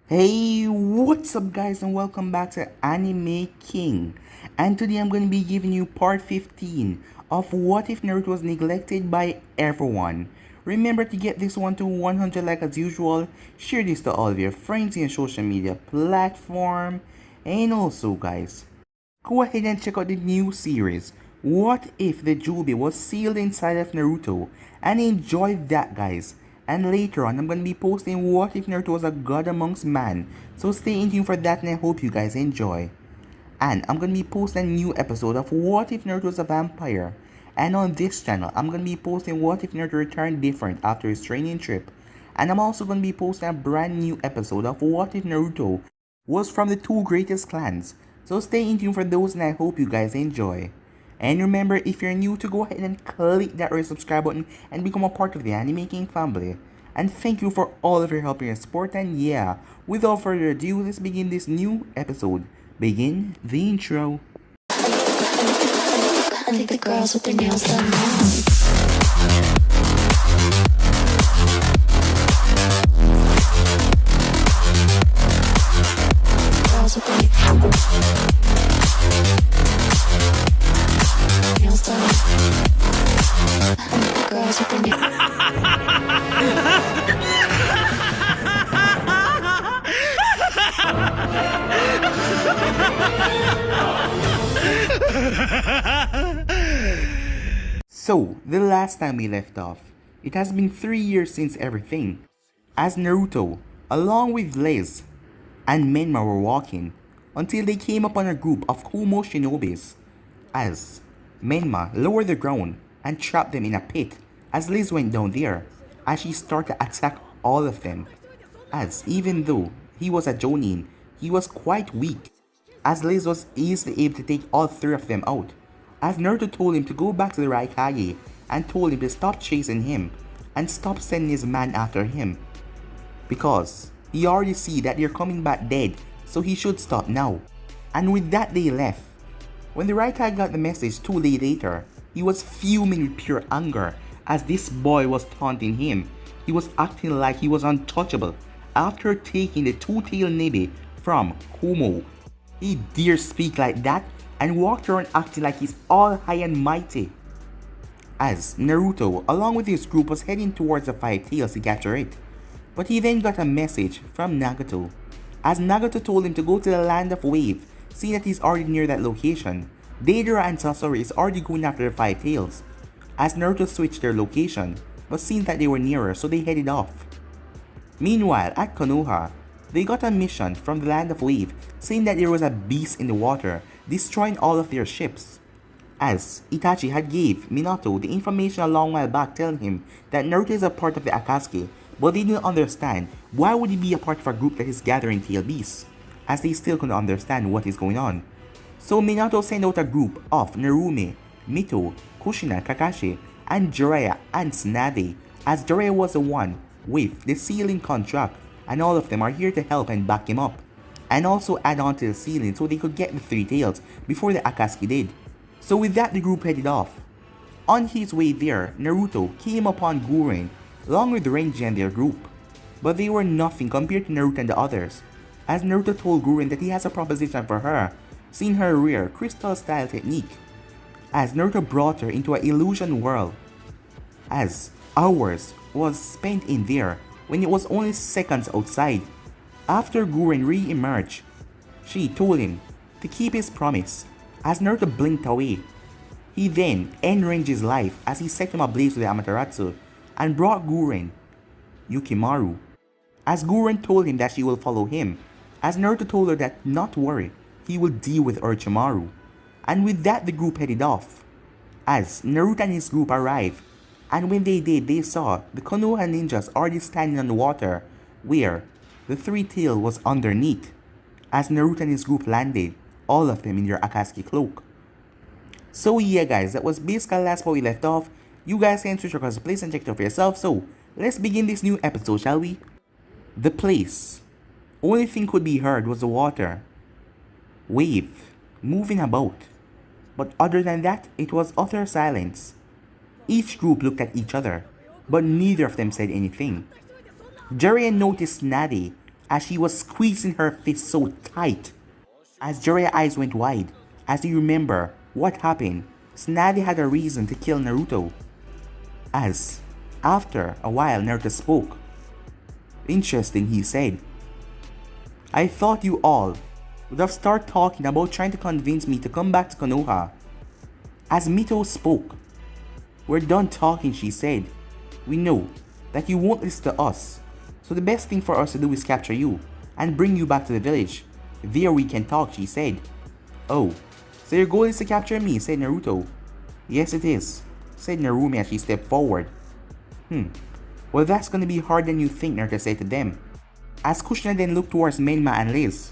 Hey, what's up guys and welcome back to Anime King. And today I'm going to be giving you part 15 of What If Naruto Was Neglected by Everyone. Remember to get this one to 100 like as usual, share this to all of your friends in your social media platform, and also guys, go ahead and check out the new series, What If the Jubi Was Sealed Inside of Naruto, and enjoy that guys. And later on, I'm going to be posting What If Naruto Was a God Amongst Man, so stay in tune for that and I hope you guys enjoy. And I'm going to be posting a new episode of What If Naruto Was a Vampire. And on this channel, I'm going to be posting What If Naruto Returned Different after his training trip. And I'm also going to be posting a brand new episode of What If Naruto Was from the two greatest clans. So stay in tune for those and I hope you guys enjoy. And remember, if you're new, to go ahead and click that red subscribe button and become a part of the Anime King family. And thank you for all of your help and your support. And yeah, without further ado, let's begin this new episode. Begin the intro. I think the girls with their nails done now. Girls with their nails done. I think the girls with their So, the last time we left off, it has been 3 years since everything, as Naruto, along with Liz and Menma were walking, until they came upon a group of Kumo shinobis, as Menma lowered the ground and trapped them in a pit, as Liz went down there, as she started to attack all of them, as even though he was a Jonin, he was quite weak, as Liz was easily able to take all 3 of them out, as Naruto told him to go back to the Raikage and told him to stop chasing him and stop sending his man after him, because he already see that they're coming back dead, so he should stop now. And with that they left. When the Raikage got the message 2 days later, he was fuming with pure anger as this boy was taunting him. He was acting like he was untouchable after taking the two-tailed Nebe from Kumo. He dare speak like that and walked around acting like he's all high and mighty. As Naruto, along with his group, was heading towards the 5 tails to capture it. But he then got a message from Nagato, as Nagato told him to go to the Land of Wave, seeing that he's already near that location. Deidara and Sasori is already going after the 5 tails, as Naruto switched their location, but seen that they were nearer, so they headed off. Meanwhile, at Konoha, they got a mission from the Land of Wave, saying that there was a beast in the water, destroying all of their ships. As Itachi had gave Minato the information a long while back telling him that Naruto is a part of the Akatsuki, but they didn't understand why would he be a part of a group that is gathering tail beasts, as they still couldn't understand what is going on. So Minato sent out a group of Narume, Mito, Kushina, Kakashi, and Jiraiya and Tsunade, as Jiraiya was the one with the sealing contract, and all of them are here to help and back him up, and also add on to the sealing so they could get the 3 tails before the Akatsuki did. So with that, the group headed off. On his way there, Naruto came upon Gurren along with Renji and their group, but they were nothing compared to Naruto and the others, as Naruto told Gurren that he has a proposition for her, seeing her rare crystal style technique, as Naruto brought her into an illusion world, as hours was spent in there when it was only seconds outside. After Gurren re-emerged, she told him to keep his promise, as Naruto blinked away. He then ended Renji's life as he set him ablaze with the Amaterasu and brought Gurren Yukimaru, as Gurren told him that she will follow him, as Naruto told her that not to worry, he will deal with Orochimaru. And with that, the group headed off, as Naruto and his group arrived, and when they did, they saw the Konoha ninjas already standing on the water, where the 3 tail was underneath, as Naruto and his group landed, all of them in their Akatsuki cloak. So yeah guys, that was basically the last part we left off. You guys can switch across the place and check it out for yourself, so let's begin this new episode, shall we? The place. Only thing could be heard was the water. Wave. Moving about. But other than that, it was utter silence. Each group looked at each other, but neither of them said anything. Jiraiya noticed Tsunade as she was squeezing her fist so tight. As Jiraiya's eyes went wide, as you remember what happened, Tsunade had a reason to kill Naruto. As, after a while, Naruto spoke. Interesting, he said. I thought you all would have started talking about trying to convince me to come back to Konoha. As Mito spoke. We're done talking, she said. We know that you won't listen to us, so the best thing for us to do is capture you and bring you back to the village. There we can talk, she said. Oh, so your goal is to capture me, said Naruto. Yes it is, said Narumi as she stepped forward. Well that's gonna be harder than you think, Naruto said to them. As Kushina then looked towards Menma and Liz.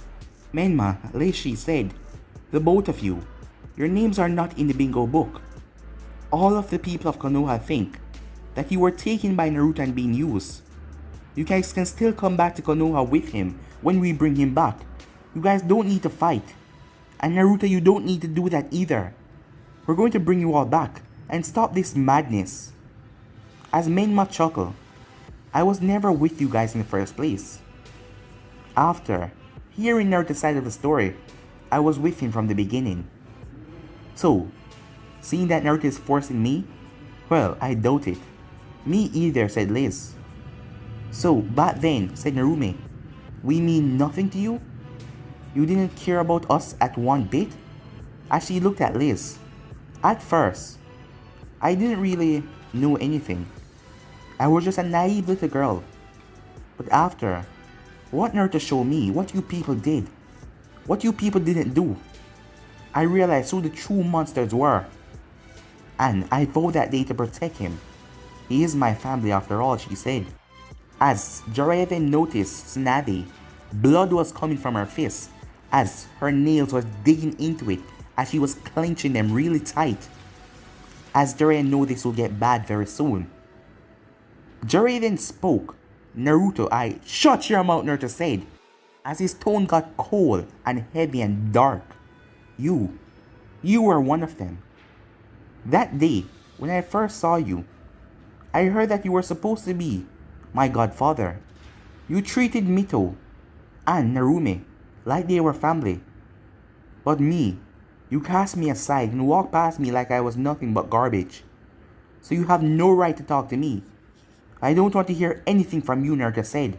Menma, Liz, she said, the both of you, your names are not in the bingo book. All of the people of Konoha think that you were taken by Naruto and being used. You guys can still come back to Konoha with him when we bring him back. You guys don't need to fight. And Naruto, you don't need to do that either. We're going to bring you all back and stop this madness. As Menma chuckled, I was never with you guys in the first place. After hearing Naruto's side of the story, I was with him from the beginning. So, seeing that Naruto is forcing me? Well, I doubt it. Me either, said Liz. So, back then, said Narumi, we mean nothing to you? You didn't care about us at one bit? As she looked at Liz. At first, I didn't really know anything. I was just a naive little girl. But after, what Naruto showed me, what you people did, what you people didn't do, I realized who the true monsters were. And I vowed that day to protect him. He is my family after all, she said. As Jiraiya then noticed Tsunade, blood was coming from her fist as her nails was digging into it as she was clenching them really tight. As Jiraiya knew this would get bad very soon. Jiraiya then spoke. Naruto, shut your mouth, Naruto said, as his tone got cold and heavy and dark. You were one of them. That day, when I first saw you, I heard that you were supposed to be my godfather. You treated Mito and Narumi like they were family. But me, you cast me aside and walked past me like I was nothing but garbage. So you have no right to talk to me. I don't want to hear anything from you, Naruto said.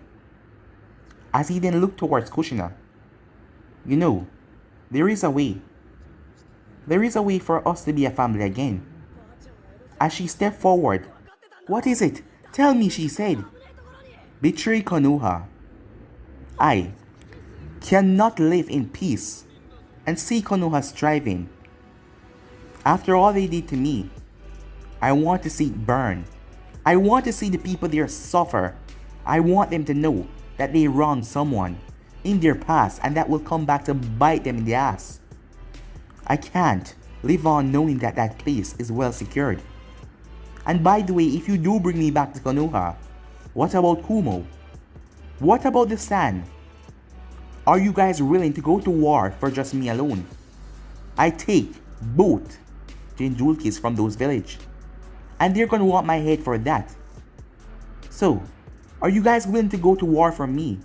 As he then looked towards Kushina. You know, there is a way. There is a way for us to be a family again. As she stepped forward. What is it? Tell me, she said. Betray Konoha. I cannot live in peace and see Konoha striving. After all they did to me, I want to see it burn. I want to see the people there suffer. I want them to know that they wronged someone in their past and that will come back to bite them in the ass. I can't live on knowing that that place is well secured. And by the way, if you do bring me back to Konoha, what about Kumo? What about the Sand? Are you guys willing to go to war for just me alone? I take both Jinjulkis from those villages, and they're gonna want my head for that. So, are you guys willing to go to war for me?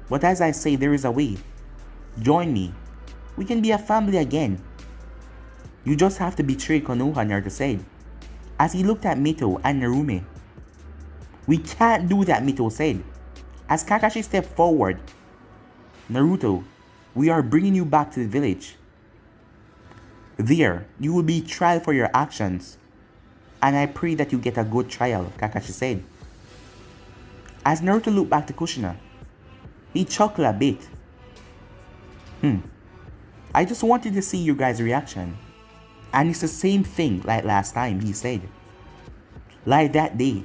But as I say, there is a way. Join me. We can be a family again. You just have to betray Konoha, Naruto said, as he looked at Mito and Narumi. We can't do that, Mito said, as Kakashi stepped forward. Naruto, we are bringing you back to the village. There, you will be tried for your actions. And I pray that you get a good trial, Kakashi said. As Naruto looked back to Kushina, he chuckled a bit. I just wanted to see your guys' reaction. And it's the same thing like last time, he said. Like that day.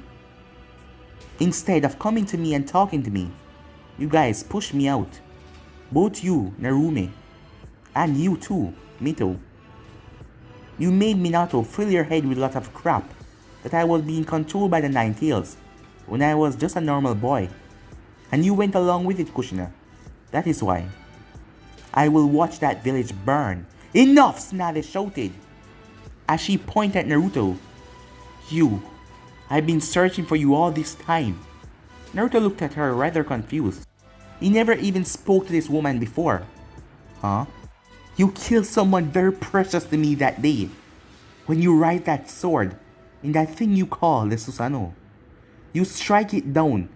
Instead of coming to me and talking to me, you guys pushed me out. Both you, Narumi, and you too, Mito. You made Minato fill your head with a lot of crap that I was being controlled by the Nine Tails when I was just a normal boy. And you went along with it, Kushina. That is why. I will watch that village burn. Enough, Tsunade shouted, as she pointed at Naruto. I've been searching for you all this time. Naruto looked at her rather confused. He never even spoke to this woman before. Huh? You killed someone very precious to me that day. When you ride that sword in that thing you call the Susanoo. You strike it down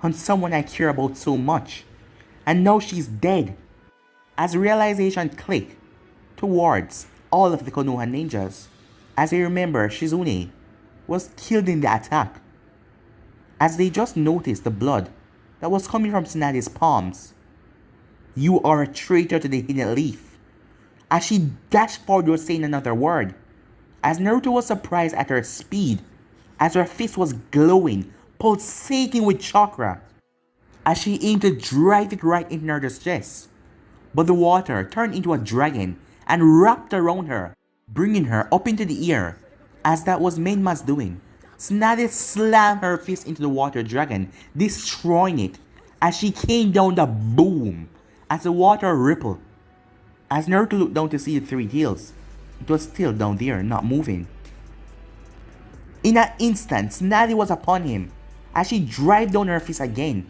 on someone I care about so much. And now she's dead. As realization clicked towards all of the Konoha ninjas, as they remember Shizune was killed in the attack. As they just noticed the blood that was coming from Tsunade's palms. You are a traitor to the hidden leaf. As she dashed forward without saying another word. As Naruto was surprised at her speed. As her fist was glowing, pulsating with chakra. As she aimed to drive it right into Naruto's chest. But the water turned into a dragon and wrapped around her, bringing her up into the air. As that was Menma's doing. Tsunade slammed her fist into the water dragon, destroying it. As she came down the boom. As the water rippled. As Naruto looked down to see the three tails, it was still down there, not moving. In an instant, Tsunade was upon him, as she drove down her fist again,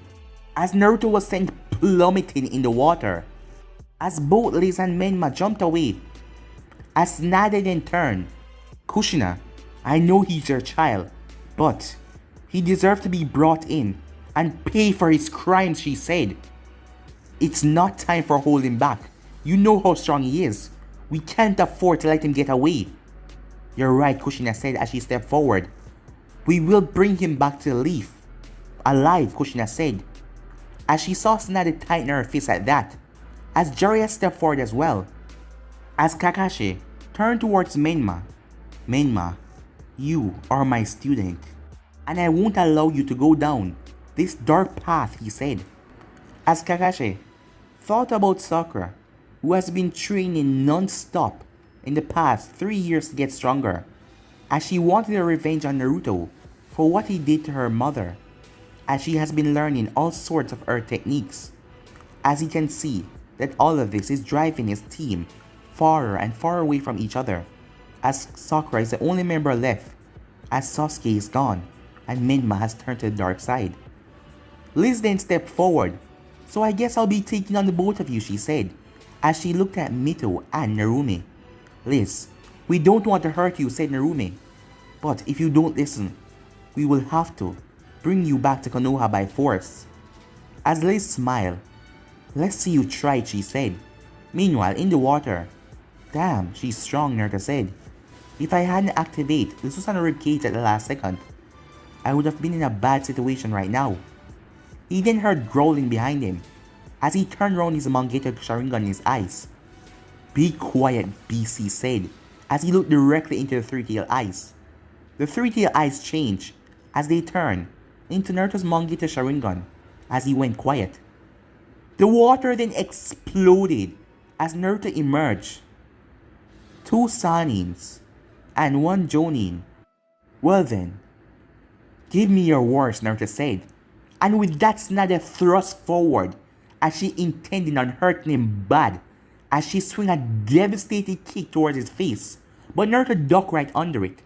as Naruto was sent plummeting in the water, as both Liz and Menma jumped away. As Tsunade then turned, Kushina, I know he's your child, but he deserves to be brought in and pay for his crimes, she said. It's not time for holding back. You know how strong he is. We can't afford to let him get away. You're right, Kushina said as she stepped forward. We will bring him back to the leaf. Alive, Kushina said. As she saw Tsunade tighten her fist at that. As Jiraiya stepped forward as well. As Kakashi turned towards Menma. Menma, you are my student. And I won't allow you to go down this dark path, he said. As Kakashi thought about Sakura, who has been training non-stop in the past 3 years to get stronger, as she wanted a revenge on Naruto for what he did to her mother, as she has been learning all sorts of earth techniques. As he can see that all of this is driving his team farther and far away from each other, as Sakura is the only member left, as Sasuke is gone and Menma has turned to the dark side. Liz then stepped forward. So I guess I'll be taking on the both of you, she said, as she looked at Mito and Narumi. Liz, we don't want to hurt you, said Narumi. But if you don't listen, we will have to bring you back to Konoha by force. As Liz smiled, let's see you try, she said. Meanwhile, in the water, damn, she's strong, Naruto said. If I hadn't activated the Susanoo ribcage at the last second, I would have been in a bad situation right now. He then heard growling behind him, as he turned around his Mangekyo Sharingan in his eyes. Be quiet, BC said, as he looked directly into the three-tailed eyes. The three-tailed eyes changed, as they turned into Naruto's Mangekyo Sharingan, as he went quiet. The water then exploded, as Naruto emerged. 2 Sanins, and 1 Jonin. Well then, give me your worst, Naruto said. And with that, Tsunade thrust forward as she intended on hurting him bad as she swung a devastating kick towards his face. But Naruto ducked right under it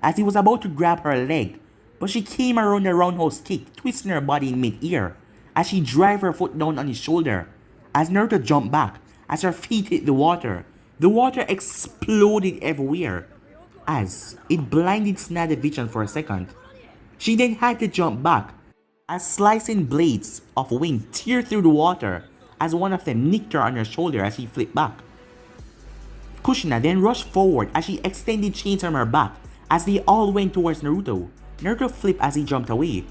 as he was about to grab her leg. But she came around the roundhouse kick, twisting her body in mid-air as she drove her foot down on his shoulder. As Naruto jumped back as her feet hit the water exploded everywhere as it blinded Tsunade's vision for a second. She then had to jump back as slicing blades of wing teared through the water as one of them nicked her on her shoulder as she flipped back. Kushina then rushed forward as she extended chains from her back as they all went towards Naruto. Naruto flipped as he jumped away,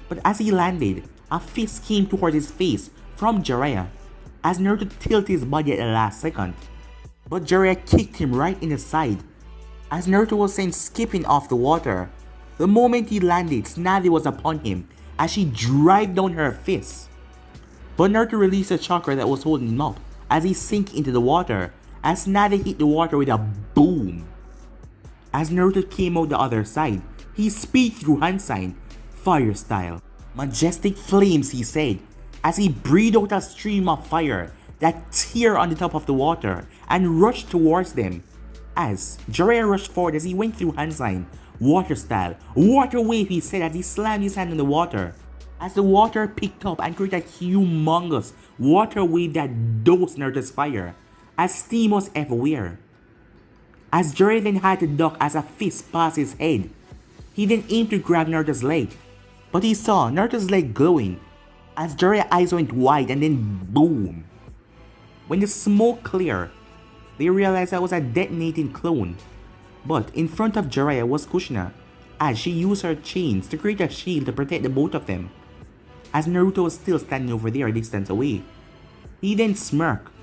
but as he landed, a fist came towards his face from Jiraiya as Naruto tilted his body at the last second. But Jiraiya kicked him right in the side as Naruto was sent skipping off the water. The moment he landed, Tsunade was upon him as she drove down her fist. But Naruto released the chakra that was holding him up as he sank into the water as Tsunade hit the water with a boom. As Naruto came out the other side, he speed through hand sign, fire style. Majestic flames, he said, as he breathed out a stream of fire that teared on the top of the water and rushed towards them. As Jiraiya rushed forward as he went through hand sign, water style, water wave, he said as he slammed his hand in the water. as the water picked up and created a humongous water wave that dosed Naruto's fire, as steam was everywhere. As Jiraiya then had to duck as a fist passed his head, he then aimed to grab Naruto's leg, but he saw Naruto's leg glowing, as Jiraiya's eyes went wide and then boom. When the smoke cleared, they realized that was a detonating clone, but in front of Jiraiya was Kushina, as she used her chains to create a shield to protect the both of them, as Naruto was still standing over there a distance away. He then smirked,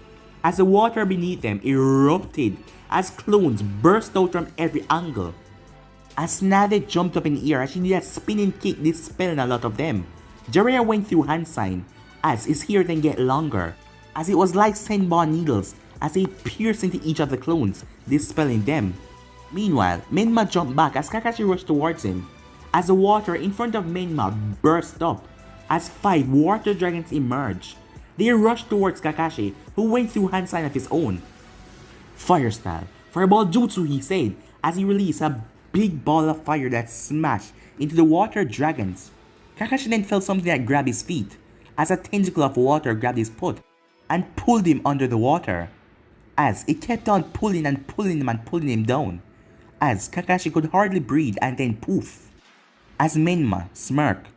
as the water beneath them erupted as clones burst out from every angle. As Tsunade jumped up in the air as she did a spinning kick dispelling a lot of them, Jiraiya went through hand sign as his hair then get longer, as it was like senbon needles as they pierced into each of the clones, dispelling them. Meanwhile, Menma jumped back as Kakashi rushed towards him, as the water in front of Menma burst up, as 5 water dragons emerged. They rushed towards Kakashi, who went through hand sign of his own. Fire style, fireball jutsu, he said, as he released a big ball of fire that smashed into the water dragons. Kakashi then felt something that grabbed his feet, as a tentacle of water grabbed his foot and pulled him under the water, as it kept on pulling and pulling him and pulling him down, as Kakashi could hardly breathe and then poof. As Menma smirked,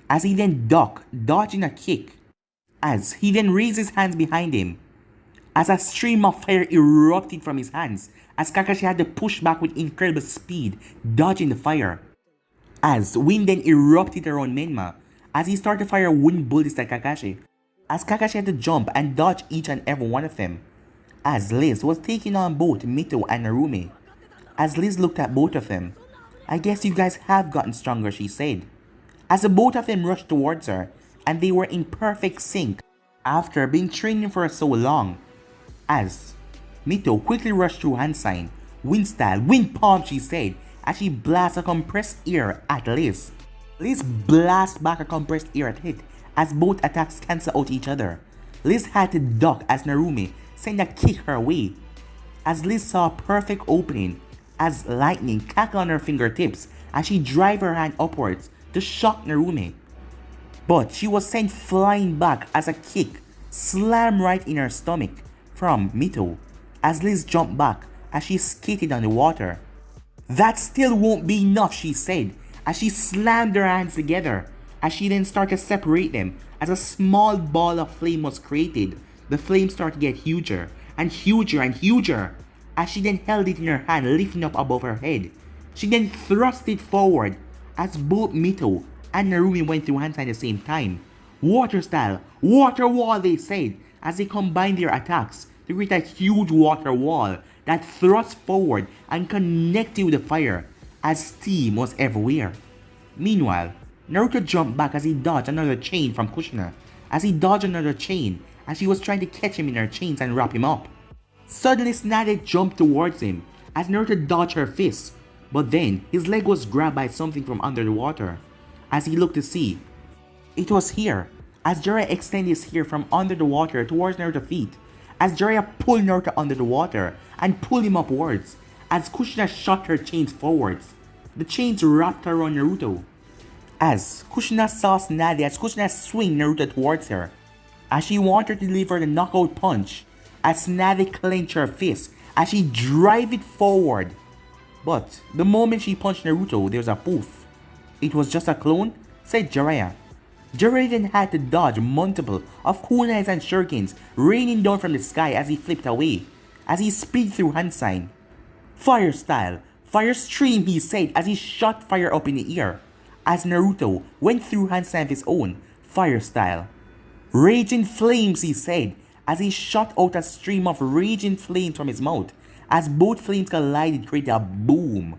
as he then ducked, dodging a kick, as he then raised his hands behind him, as a stream of fire erupted from his hands, as Kakashi had to push back with incredible speed, dodging the fire. As wind then erupted around Menma, as he started to fire wind bullets at Kakashi, as Kakashi had to jump and dodge each and every one of them, as Liz was taking on both Mito and Narumi. As Liz looked at both of them, "I guess you guys have gotten stronger," she said, as the both of them rushed towards her, and they were in perfect sync after being training for so long. As Mito quickly rushed through hand sign, wind style, wind palm, she said, as she blasted a compressed air at Liz. Liz blasted back a compressed air at Hit as both attacks cancel out each other. Liz had to duck as Narumi sent a kick her way, as Liz saw a perfect opening as lightning crackled on her fingertips as she drive her hand upwards to shock Narumi. But she was sent flying back as a kick slammed right in her stomach from Mito, as Liz jumped back as she skated on the water. "That still won't be enough," she said, as she slammed her hands together, as she then started to separate them as a small ball of flame was created. The flame started to get huger and huger and huger, as she then held it in her hand, lifting up above her head. She then thrust it forward as both Mito and Narumi went through hand sign at the same time. "Water style, water wall," they said, as they combined their attacks to create a huge water wall that thrust forward and connected with the fire, as steam was everywhere. Meanwhile, Naruto jumped back as he dodged another chain from Kushina, as he dodged another chain as she was trying to catch him in her chains and wrap him up. Suddenly Tsunade jumped towards him as Naruto dodged her fist, but then his leg was grabbed by something from under the water. As he looked to see, it was here, as Jiraiya extended his hair from under the water towards Naruto's feet, as Jiraiya pulled Naruto under the water and pulled him upwards, as Kushina shot her chains forwards. The chains wrapped around Naruto. As Kushina saw Tsunade as Kushina swing Naruto towards her, as she wanted to deliver the knockout punch, as Tsunade clenched her fist as she drive it forward. But the moment she punched Naruto, there was a poof. "It was just a clone," said Jiraiya. Jiraiya then had to dodge multiple of kunais and shurikens raining down from the sky as he flipped away, as he speed through hand sign. "Fire style, fire stream," he said as he shot fire up in the air, as Naruto went through hand sign of his own, fire style. "Raging flames," he said as he shot out a stream of raging flames from his mouth, as both flames collided, creating a boom.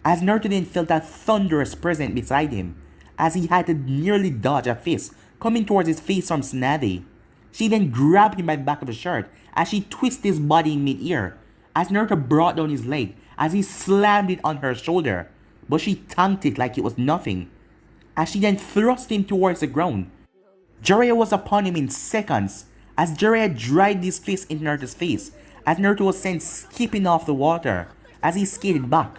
As Naruto then felt a thunderous presence beside him, as he had to nearly dodge a fist coming towards his face from Tsunade. She then grabbed him by the back of the shirt as she twisted his body in mid-air, as Naruto brought down his leg as he slammed it on her shoulder, but she tanked it like it was nothing, as she then thrust him towards the ground. Jiraiya was upon him in seconds, as Jiraiya dried his fist into Naruto's face, as Naruto was sent skipping off the water as he skated back.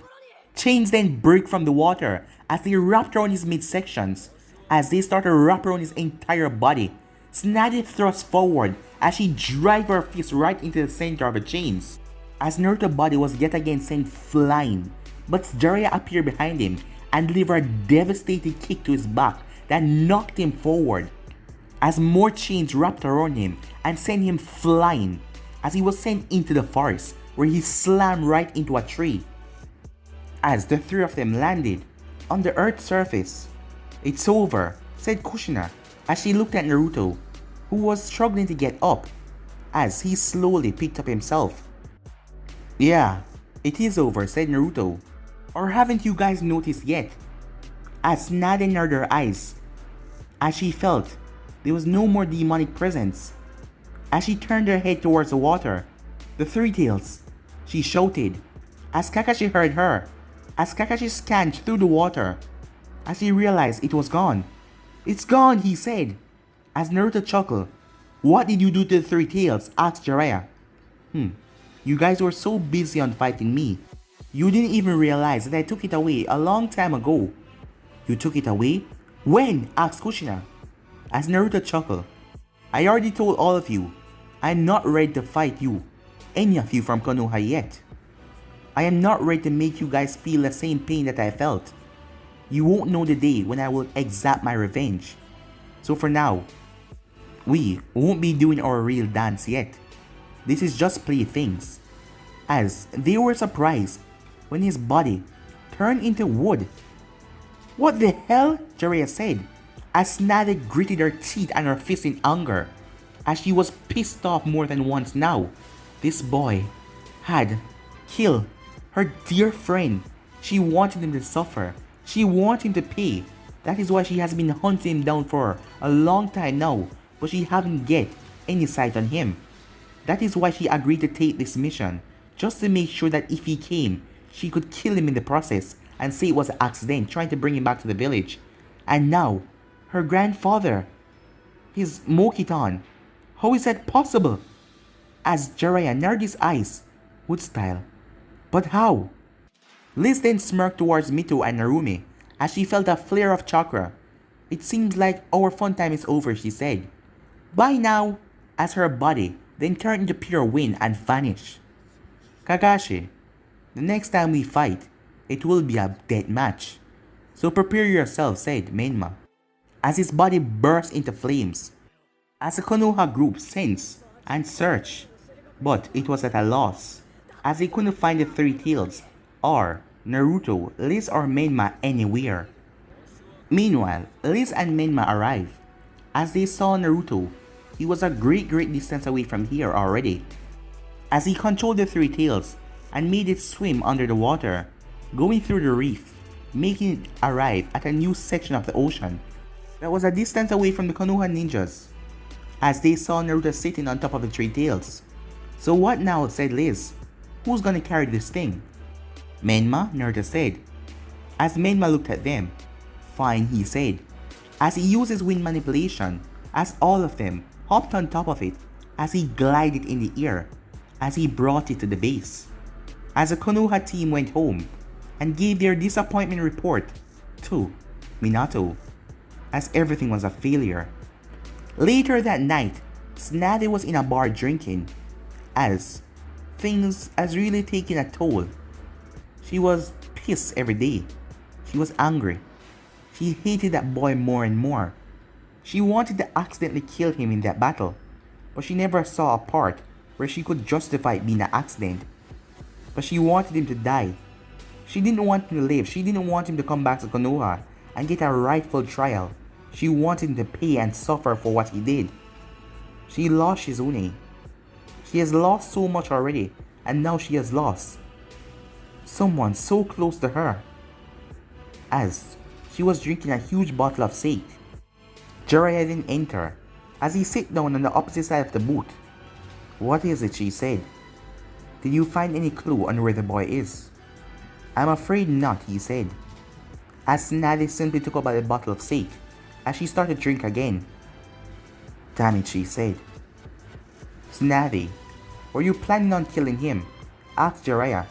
Chains then break from the water as they wrapped around his midsections, as they start to wrap around his entire body. Tsunade thrusts forward as she drives her fist right into the center of the chains, as Naruto's body was yet again sent flying, but Jiraiya appeared behind him and delivered a devastating kick to his back that knocked him forward, as more chains wrapped around him and sent him flying, as he was sent into the forest where he slammed right into a tree. As the three of them landed on the earth's surface. "It's over," said Kushina as she looked at Naruto, who was struggling to get up, as he slowly picked up himself. "Yeah, it is over," said Naruto. "Or haven't you guys noticed yet?" As Tsunade narrowed her eyes, as she felt there was no more demonic presence. As she turned her head towards the water, "The Three Tails," she shouted, as Kakashi heard her, as Kakashi scanned through the water, as he realized it was gone. "It's gone," he said, as Naruto chuckled. "What did you do to the Three Tails?" asked Jiraiya. You guys were so busy on fighting me, you didn't even realize that I took it away a long time ago." "You took it away? When?" asked Kushina, as Naruto chuckled. "I already told all of you, I'm not ready to fight you, any of you from Konoha yet. I am not ready to make you guys feel the same pain that I felt. You won't know the day when I will exact my revenge. So for now, we won't be doing our real dance yet. This is just playthings." As they were surprised when his body turned into wood. "What the hell?" Jiraiya said, as Tsunade gritted her teeth and her fist in anger, as she was pissed off more than once now. This boy had killed her dear friend. She wanted him to suffer. She wanted him to pay. That is why she has been hunting him down for a long time now, but she haven't get any sight on him. That is why she agreed to take this mission, just to make sure that if he came, she could kill him in the process and say it was an accident trying to bring him back to the village. And now, her grandfather, his Mokitan, how is that possible?" As Jiraiya narrowed his eyes, wood style. "But how?" Liz then smirked towards Mito and Narumi as she felt a flare of chakra. "It seems like our fun time is over," she said. "Bye now," as her body then turned into pure wind and vanished. "Kakashi, the next time we fight, it will be a death match. So prepare yourself," said Menma, as his body burst into flames. As the Konoha group sensed and searched, but it was at a loss, as they couldn't find the Three Tails, or Naruto, Liz or Menma anywhere. Meanwhile, Liz and Menma arrived. As they saw Naruto, he was a great distance away from here already, as he controlled the Three Tails and made it swim under the water, going through the reef, making it arrive at a new section of the ocean that was a distance away from the Konoha ninjas. As they saw Naruto sitting on top of the Three Tails. "So what now?" said Liz. "Who's gonna carry this thing?" "Menma," Naruto said. As Menma looked at them. "Fine," he said, as he used his wind manipulation, as all of them hopped on top of it, as he glided in the air, as he brought it to the base. As the Konoha team went home and gave their disappointment report to Minato, as everything was a failure. Later that night, Tsunade was in a bar drinking, as things has really taken a toll. She was pissed every day. She was angry. She hated that boy more and more. She wanted to accidentally kill him in that battle, but she never saw a part where she could justify it being an accident. But she wanted him to die. She didn't want him to live. She didn't want him to come back to Konoha and get a rightful trial. She wanted him to pay and suffer for what he did. She lost Shizune. She has lost so much already, and now she has lost someone so close to her. As she was drinking a huge bottle of sake, Jiraiya didn't enter, as he sat down on the opposite side of the booth. "What is it?" she said. "Did you find any clue on where the boy is?" "I'm afraid not," he said, as Tsunade simply took up a bottle of sake, as she started to drink again. "Damn it," she said. "Tsunade, were you planning on killing him?" asked Jiraiya.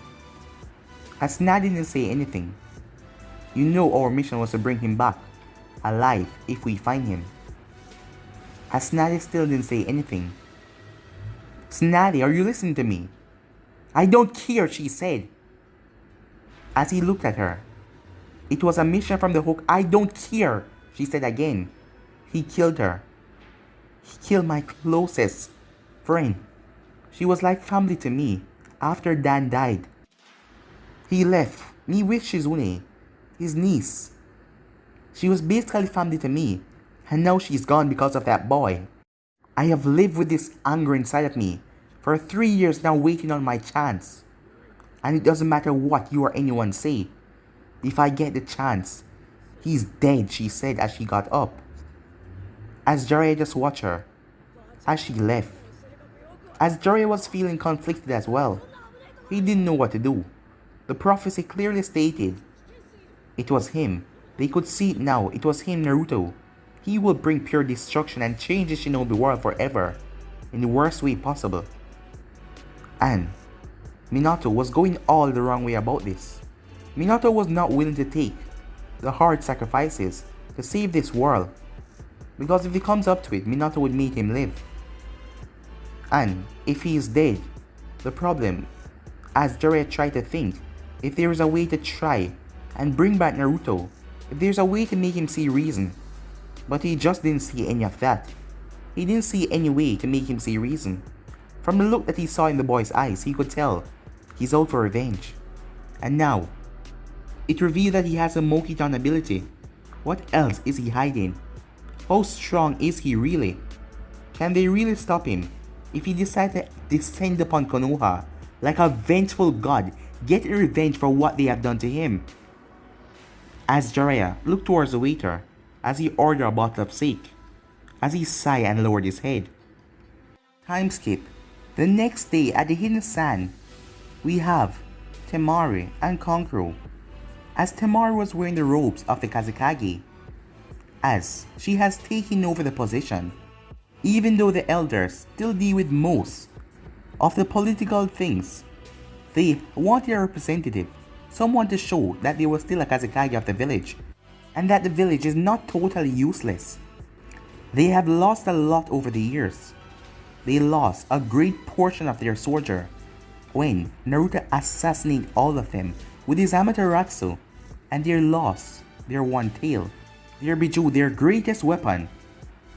As Tsunade didn't say anything. "You know our mission was to bring him back. alive if we find him. As Snatty still didn't say anything. Snatty, are you listening to me? I don't care, she said. As he looked at her. It was a mission from the Hook. I don't care, she said again. He killed her. He killed my closest friend. She was like family to me after Dan died. He left me with Shizune, his niece. She was basically family to me, and now she's gone because of that boy. I have lived with this anger inside of me for 3 years now, waiting on my chance. And it doesn't matter what you or anyone say. If I get the chance, he's dead, she said as she got up. As Jiraiya just watched her, as she left. As Jiraiya was feeling conflicted as well. He didn't know what to do. The prophecy clearly stated it was him. They could see it now. It was him, Naruto. He will bring pure destruction and change the shinobi world forever, in the worst way possible. And Minato was going all the wrong way about this. Minato was not willing to take the hard sacrifices to save this world, because if it comes up to it, Minato would make him live. And if he is dead, the problem, as Jiraiya tried to think, if there is a way to try and bring back Naruto, if there's a way to make him see reason, but he just didn't see any of that. He didn't see any way to make him see reason. From the look that he saw in the boy's eyes, he could tell he's out for revenge. And now, it revealed that he has a Mokiton ability. What else is he hiding? How strong is he really? Can they really stop him if he decides to descend upon Konoha like a vengeful god, getting revenge for what they have done to him? As Jiraiya looked towards the waiter, as he ordered a bottle of sake, as he sighed and lowered his head. Time skip. The next day at the Hidden Sand, we have Temari and Kankuro, as Temari was wearing the robes of the Kazekage, as she has taken over the position, even though the elders still deal with most of the political things. They wanted a representative, someone to show that they were still a Kazekage of the village, and that the village is not totally useless. They have lost a lot over the years. They lost a great portion of their soldier when Naruto assassinated all of them with his Amaterasu, and they lost their one tail, their Biju, their greatest weapon.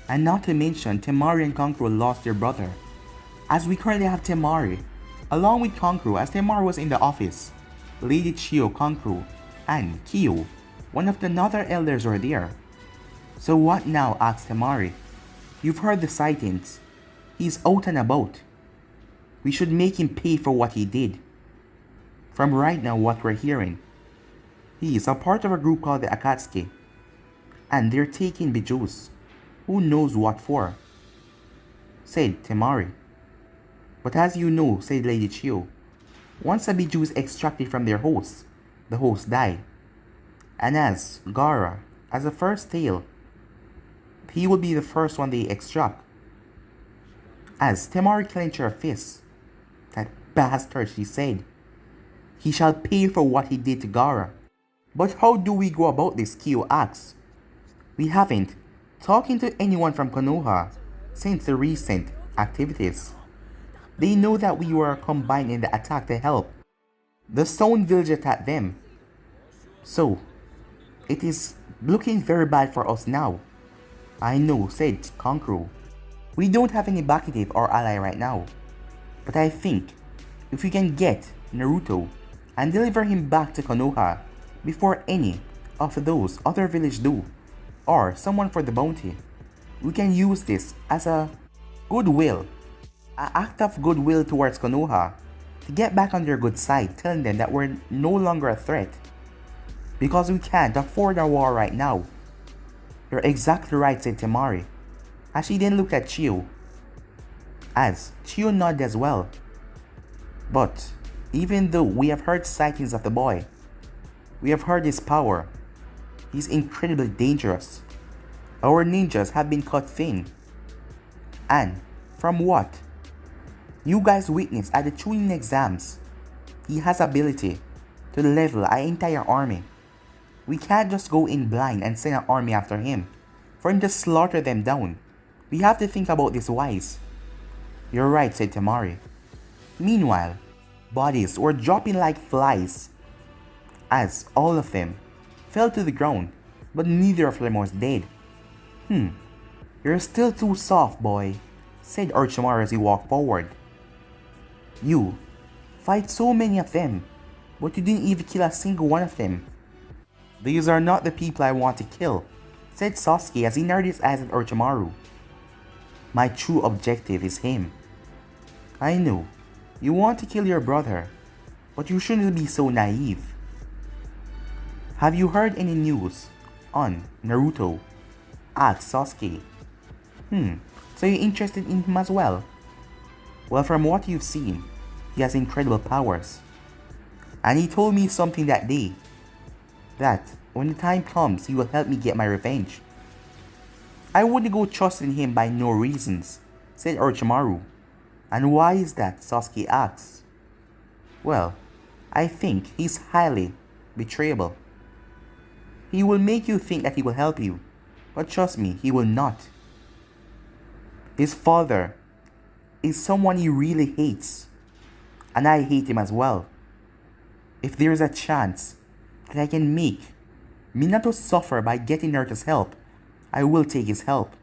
And not to mention Temari and Kankuro lost their brother, as we currently have Temari along with Kankuro, as Temari was in the office. Lady Chiyo, Kankuro, and Kiyo, one of the other elders, were there. So what now, asked Temari. You've heard the sightings. He's out and about. We should make him pay for what he did. From right now what we're hearing, he is a part of a group called the Akatsuki, and they're taking Bijus. Who knows what for? Said Temari. But as you know, said Lady Chiyo, once a Biju is extracted from their host, the host die. And as Gaara, as the first tail, he will be the first one they extract. As Temari clenched her fist, that bastard, she said, he shall pay for what he did to Gaara. But how do we go about this, Kiyo asks. We haven't talking to anyone from Konoha since the recent activities. They know that we were combined in the attack to help the Stone Village attack them. So, it is looking very bad for us now. I know, said Kankuro. We don't have any backup or ally right now. But I think if we can get Naruto and deliver him back to Konoha before any of those other villages do, or someone for the bounty, we can use this as a goodwill, an act of goodwill towards Konoha, to get back on their good side, telling them that we're no longer a threat. Because we can't afford a war right now. You're exactly right, said Temari, as she then looked at Chiyo, as Chiyo nodded as well. But even though we have heard sightings of the boy, we have heard his power, he's incredibly dangerous. Our ninjas have been cut thin. And from what you guys witnessed at the Chunin exams, he has ability to level an entire army. We can't just go in blind and send an army after him, for him to slaughter them down. We have to think about this wise. You're right, said Temari. Meanwhile, bodies were dropping like flies, as all of them fell to the ground, but neither of them was dead. You're still too soft, boy, said Orochimaru as he walked forward. You fight so many of them, but you didn't even kill a single one of them. These are not the people I want to kill, said Sasuke as he narrowed his eyes at Orochimaru. My true objective is him. I know, you want to kill your brother, but you shouldn't be so naive. Have you heard any news on Naruto? Asked Sasuke. So you're interested in him as well? Well, from what you've seen, he has incredible powers. And he told me something that day, that when the time comes, he will help me get my revenge. I wouldn't go trusting him by no reasons, said Orochimaru. And why is that? Sasuke asks. Well, I think he's highly betrayable. He will make you think that he will help you, but trust me, he will not. His father is someone he really hates, and I hate him as well. If there is a chance that I can make Minato suffer by getting Naruto's help, I will take his help.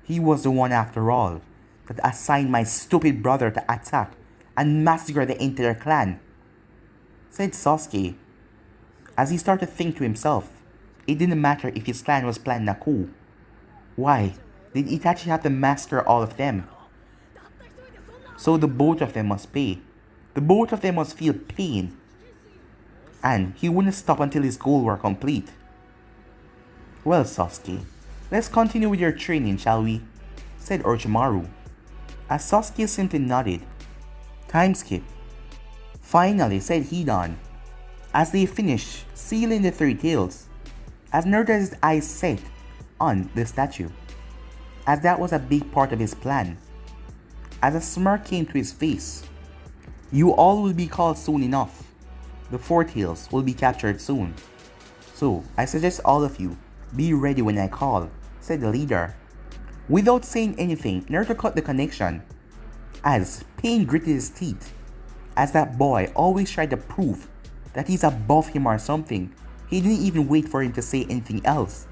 He was the one after all that assigned my stupid brother to attack and massacre the entire clan, said Sasuke. As he started to think to himself, it didn't matter if his clan was planning a coup. Why did Itachi have to massacre all of them? So the both of them must pay. The both of them must feel pain. And he wouldn't stop until his goal were complete. Well, Sasuke, let's continue with your training, shall we? Said Orochimaru. As Sasuke simply nodded. Time skip. Finally, said Hidan. As they finished sealing the three tails, as Naruto's eyes set on the statue, as that was a big part of his plan. As a smirk came to his face. You all will be called soon enough. The four tails will be captured soon. So I suggest all of you be ready when I call, said the leader. Without saying anything, Naruto cut the connection, as pain gritted his teeth, as that boy always tried to prove that he's above him or something. He didn't even wait for him to say anything else.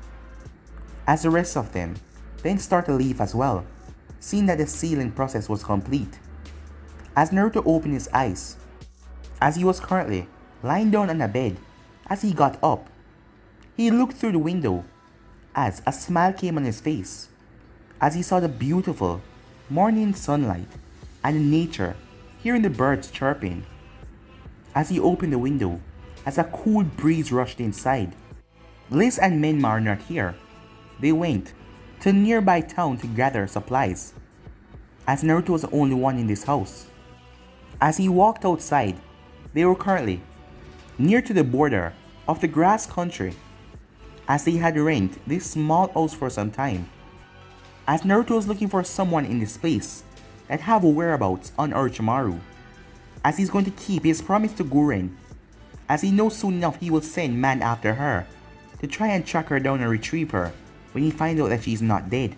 As the rest of them then started to leave as well, seeing that the sealing process was complete. As Naruto opened his eyes, as he was currently lying down on a bed, as he got up, he looked through the window as a smile came on his face, as he saw the beautiful morning sunlight and nature, hearing the birds chirping. As he opened the window, as a cool breeze rushed inside. Liz and Menma are not here. They went to a nearby town to gather supplies, as Naruto was the only one in this house. As he walked outside, they were currently near to the border of the grass country, as they had rented this small house for some time. As Naruto was looking for someone in this place that have a whereabouts on Orochimaru, as he's going to keep his promise to Guren, as he knows soon enough he will send man after her to try and track her down and retrieve her when he finds out that she's not dead.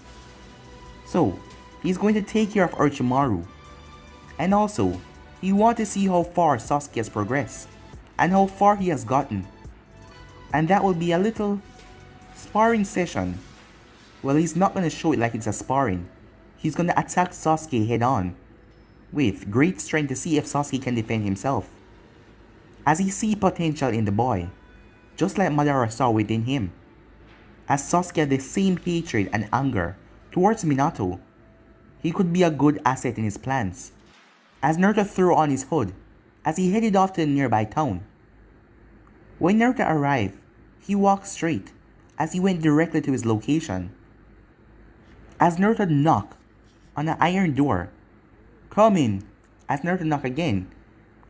So he's going to take care of Orochimaru, and also he wants to see how far Sasuke has progressed and how far he has gotten, and that will be a little sparring session. Well, he's not going to show it like it's a sparring. He's going to attack Sasuke head on with great strength to see if Sasuke can defend himself, as he sees potential in the boy, just like Madara saw within him. As Sasuke had the same hatred and anger towards Minato, he could be a good asset in his plans. As Naruto threw on his hood, as he headed off to the nearby town. When Naruto arrived, he walked straight, as he went directly to his location. As Naruto knocked on an iron door, "Come in," as Naruto knocked again.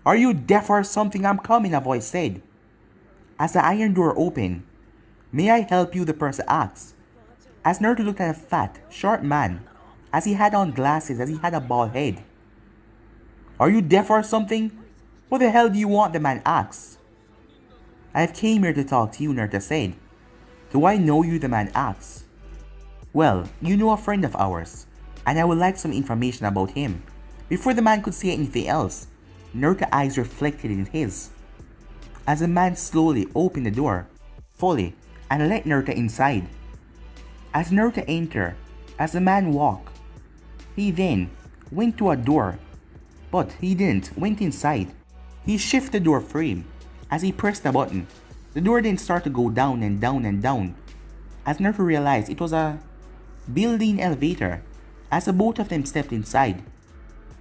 "Are you deaf or something? I'm coming," a voice said. As the iron door opened, "May I help you?" the person asked. As Naruto looked at a fat, short man, as he had on glasses, as he had a bald head. "Are you deaf or something? What the hell do you want?" the man asked. "I've came here to talk to you," Naruto said. "Do I know you?" the man asked. "Well, you know a friend of ours, and I would like some information about him." Before the man could say anything else, Naruto's eyes reflected in his, as the man slowly opened the door, fully, and let Naruto inside. As Naruto entered, as the man walked, he then went to a door, but he didn't went inside. He shifted the door frame. As he pressed the button, the door then started to go down and down and down. As Naruto realized it was a building elevator, as the both of them stepped inside.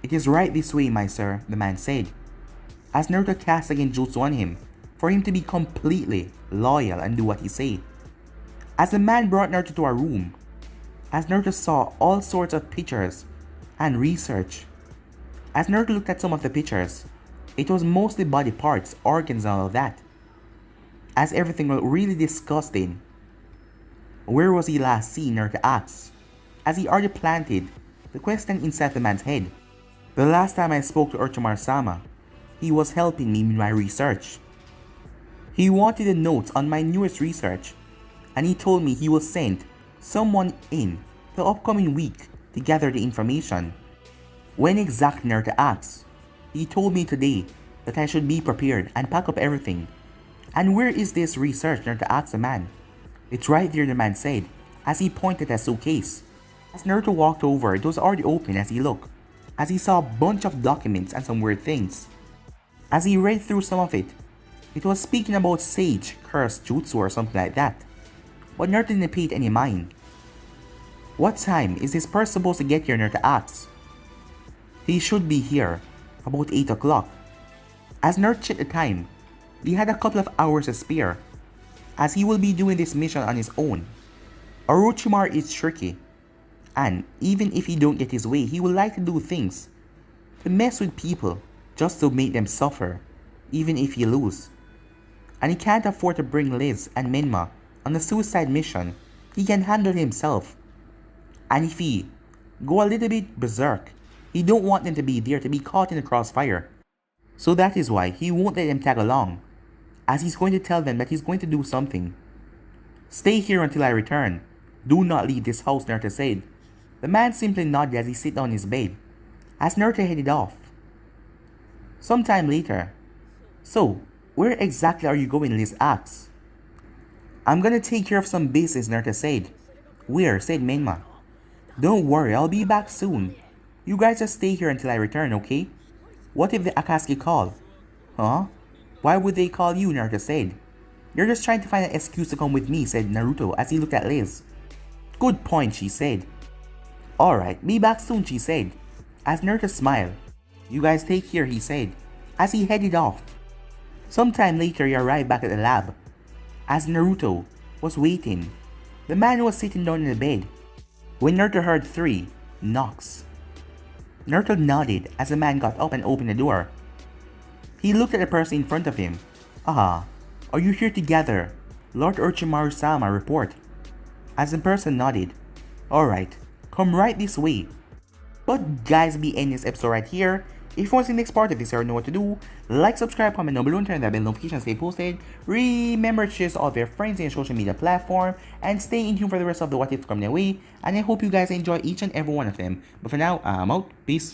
"It is right this way, my sir," the man said, as Naruto cast a genjutsu on him for him to be completely loyal and do what he said. As the man brought Naruto to a room, as Naruto saw all sorts of pictures and research. As Naruto looked at some of the pictures, it was mostly body parts, organs and all of that. As everything was really disgusting. Where was he last seen, Naruto asked, as he already planted the question inside the man's head. "The last time I spoke to Orochimaru-sama, he was helping me with my research. He wanted the notes on my newest research, and he told me he will send someone in the upcoming week to gather the information." "When exactly?" Naruto asked. "He told me today that I should be prepared and pack up everything." "And where is this research?" Naruto asked the man. "It's right there," the man said, as he pointed at a suitcase. As Naruto walked over, it was already open as he looked, as he saw a bunch of documents and some weird things. As he read through some of it, it was speaking about sage, curse, jutsu or something like that. But Naruto didn't pay it any mind. "What time is this person supposed to get here?" Naruto asked. "He should be here about 8 o'clock. As Naruto checked the time, he had a couple of hours to spare, as he will be doing this mission on his own. Orochimaru is tricky, and even if he don't get his way, he would like to do things to mess with people just to make them suffer, even if he lose. And he can't afford to bring Liz and Menma on a suicide mission. He can handle himself. And if he go a little bit berserk, he don't want them to be there to be caught in the crossfire. So that is why he won't let them tag along, as he's going to tell them that he's going to do something. Stay here until I return. Do not leave this house," Naruto said. The man simply nodded as he sat down in his bed, as Naruto headed off. Sometime later, "So, where exactly are you going?" Liz asked. "I'm gonna take care of some business," Naruto said. "Where?" said Menma. "Don't worry, I'll be back soon. You guys just stay here until I return, okay? What if the Akatsuki call?" "Huh? Why would they call you?" Naruto said. "They're just trying to find an excuse to come with me," said Naruto as he looked at Liz. "Good point," she said. "Alright, be back soon," she said, as Naruto smiled. "You guys take care," he said, as he headed off. Sometime later, he arrived back at the lab, as Naruto was waiting. The man was sitting down in the bed, when Naruto heard 3 knocks. Naruto nodded as the man got up and opened the door. He looked at the person in front of him. "Ah, are you here to gather Lord Orochimaru-sama report?" As the person nodded. "Alright, come right this way." But guys, we end this episode right here. If you want to see the next part of this, you already know what to do. Like, subscribe, comment down below, and turn that bell notification to stay posted. Remember to share this to all of your friends in your social media platform, and stay in tune for the rest of the what if coming your way. And I hope you guys enjoy each and every one of them. But for now, I'm out. Peace.